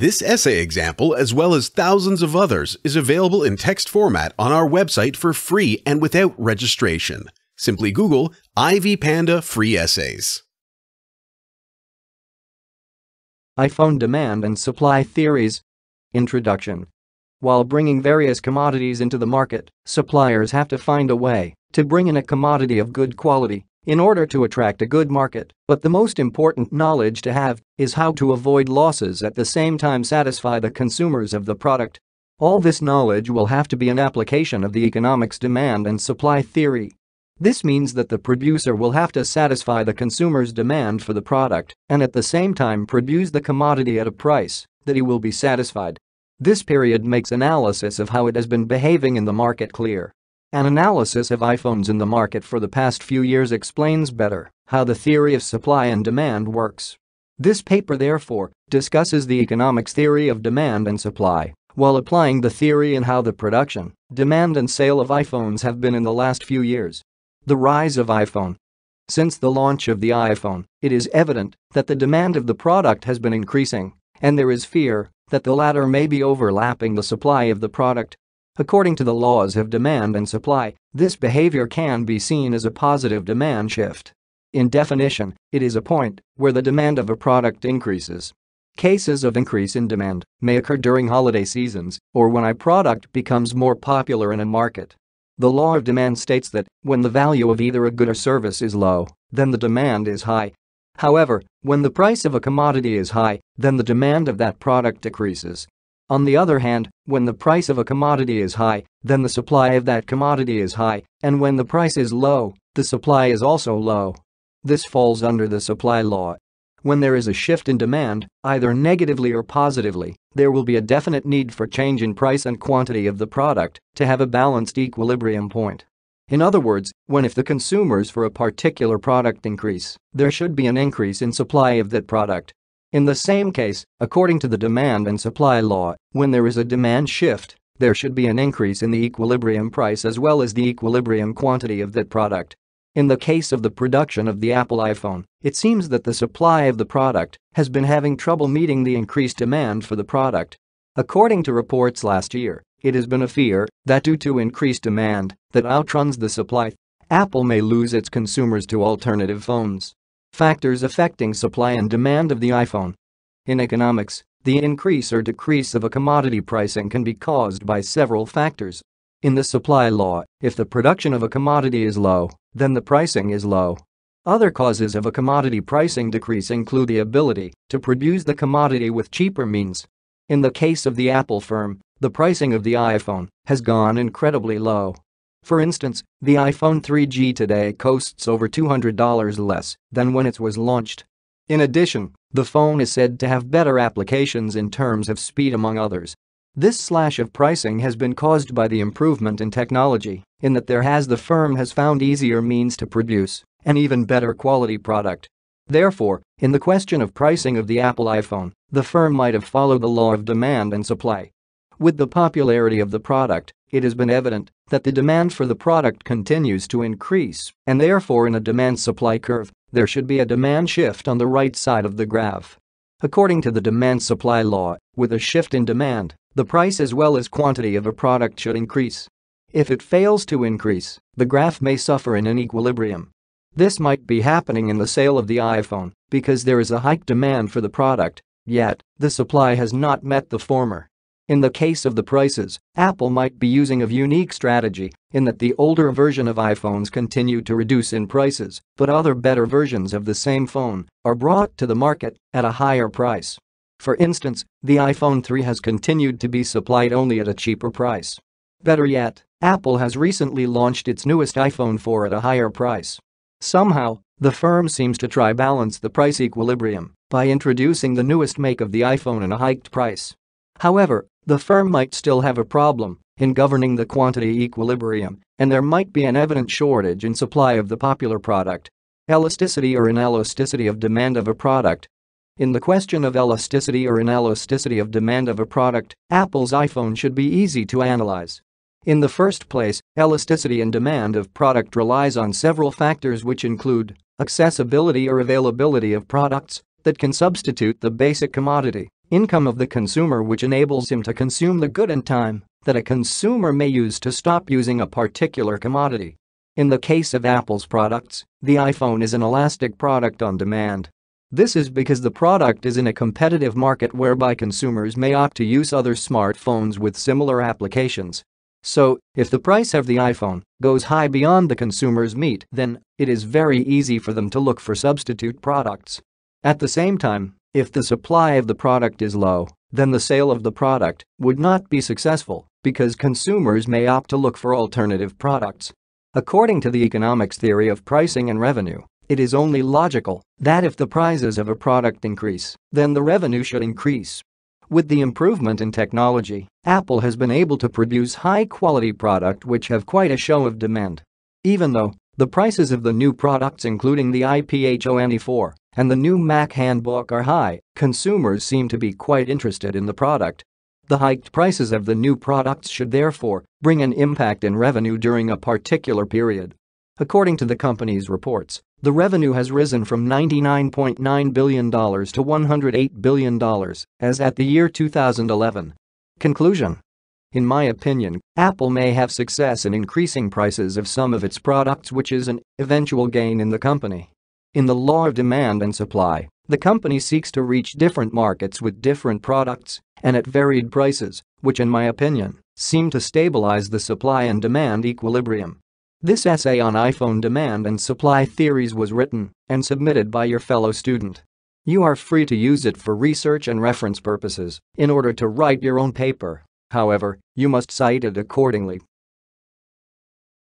This essay example, as well as thousands of others, is available in text format on our website for free and without registration. Simply Google IVPanda Free Essays. iPhone Demand and Supply Theories. Introduction. While bringing various commodities into the market, suppliers have to find a way to bring in a commodity of good quality in order to attract a good market, but the most important knowledge to have is how to avoid losses at the same time satisfy the consumers of the product. All this knowledge will have to be an application of the economics demand and supply theory. This means that the producer will have to satisfy the consumer's demand for the product and at the same time produce the commodity at a price that he will be satisfied. This period makes analysis of how it has been behaving in the market clear. An analysis of iPhones in the market for the past few years explains better how the theory of supply and demand works. This paper therefore discusses the economics theory of demand and supply while applying the theory and how the production, demand and sale of iPhones have been in the last few years. The rise of iPhone. Since the launch of the iPhone, it is evident that the demand of the product has been increasing, and there is fear that the latter may be overlapping the supply of the product. According to the laws of demand and supply, this behavior can be seen as a positive demand shift. In definition, it is a point where the demand of a product increases. Cases of increase in demand may occur during holiday seasons or when a product becomes more popular in a market. The law of demand states that when the value of either a good or service is low, then the demand is high. However, when the price of a commodity is high, then the demand of that product decreases. On the other hand, when the price of a commodity is high, then the supply of that commodity is high, and when the price is low, the supply is also low. This falls under the supply law. When there is a shift in demand, either negatively or positively, there will be a definite need for change in price and quantity of the product to have a balanced equilibrium point. In other words, if the consumers for a particular product increase, there should be an increase in supply of that product. In the same case, according to the demand and supply law, when there is a demand shift, there should be an increase in the equilibrium price as well as the equilibrium quantity of that product. In the case of the production of the Apple iPhone, it seems that the supply of the product has been having trouble meeting the increased demand for the product. According to reports last year, it has been a fear that due to increased demand that outruns the supply, Apple may lose its consumers to alternative phones. Factors affecting supply and demand of the iPhone. In economics, the increase or decrease of a commodity pricing can be caused by several factors. In the supply law, if the production of a commodity is low, then the pricing is low. Other causes of a commodity pricing decrease include the ability to produce the commodity with cheaper means. In the case of the Apple firm, the pricing of the iPhone has gone incredibly low. For instance, the iPhone 3G today costs over $200 less than when it was launched. In addition, the phone is said to have better applications in terms of speed among others. This slash of pricing has been caused by the improvement in technology, in that the firm has found easier means to produce an even better quality product. Therefore, in the question of pricing of the Apple iPhone, the firm might have followed the law of demand and supply. With the popularity of the product, it has been evident that the demand for the product continues to increase, and therefore in a demand-supply curve, there should be a demand shift on the right side of the graph. According to the demand-supply law, with a shift in demand, the price as well as quantity of a product should increase. If it fails to increase, the graph may suffer in an equilibrium. This might be happening in the sale of the iPhone because there is a high demand for the product, yet the supply has not met the former. In the case of the prices, Apple might be using a unique strategy in that the older version of iPhones continue to reduce in prices, but other better versions of the same phone are brought to the market at a higher price. For instance, the iPhone 3 has continued to be supplied only at a cheaper price. Better yet, Apple has recently launched its newest iPhone 4 at a higher price. Somehow, the firm seems to try balance the price equilibrium by introducing the newest make of the iPhone at a hiked price. However, the firm might still have a problem in governing the quantity equilibrium, and there might be an evident shortage in supply of the popular product. Elasticity or inelasticity of demand of a product. In the question of elasticity or inelasticity of demand of a product, Apple's iPhone should be easy to analyze. In the first place, elasticity and demand of product relies on several factors which include accessibility or availability of products that can substitute the basic commodity, income of the consumer, which enables him to consume the good in time that a consumer may use to stop using a particular commodity. In the case of Apple's products, the iPhone is an elastic product on demand. This is because the product is in a competitive market whereby consumers may opt to use other smartphones with similar applications. So, if the price of the iPhone goes high beyond the consumer's meat, then it is very easy for them to look for substitute products. At the same time, if the supply of the product is low, then the sale of the product would not be successful because consumers may opt to look for alternative products. According to the economics theory of pricing and revenue, it is only logical that if the prices of a product increase, then the revenue should increase. With the improvement in technology, Apple has been able to produce high-quality products which have quite a show of demand. Even though the prices of the new products including the iPhone 4 and the new Mac Handbook are high, consumers seem to be quite interested in the product. The hiked prices of the new products should therefore bring an impact in revenue during a particular period. According to the company's reports, the revenue has risen from $99.9 billion to $108 billion as at the year 2011. Conclusion. In my opinion, Apple may have success in increasing prices of some of its products, which is an eventual gain in the company. In the law of demand and supply, the company seeks to reach different markets with different products and at varied prices, which in my opinion, seem to stabilize the supply and demand equilibrium. This essay on iPhone demand and supply theories was written and submitted by your fellow student. You are free to use it for research and reference purposes in order to write your own paper. However, you must cite it accordingly.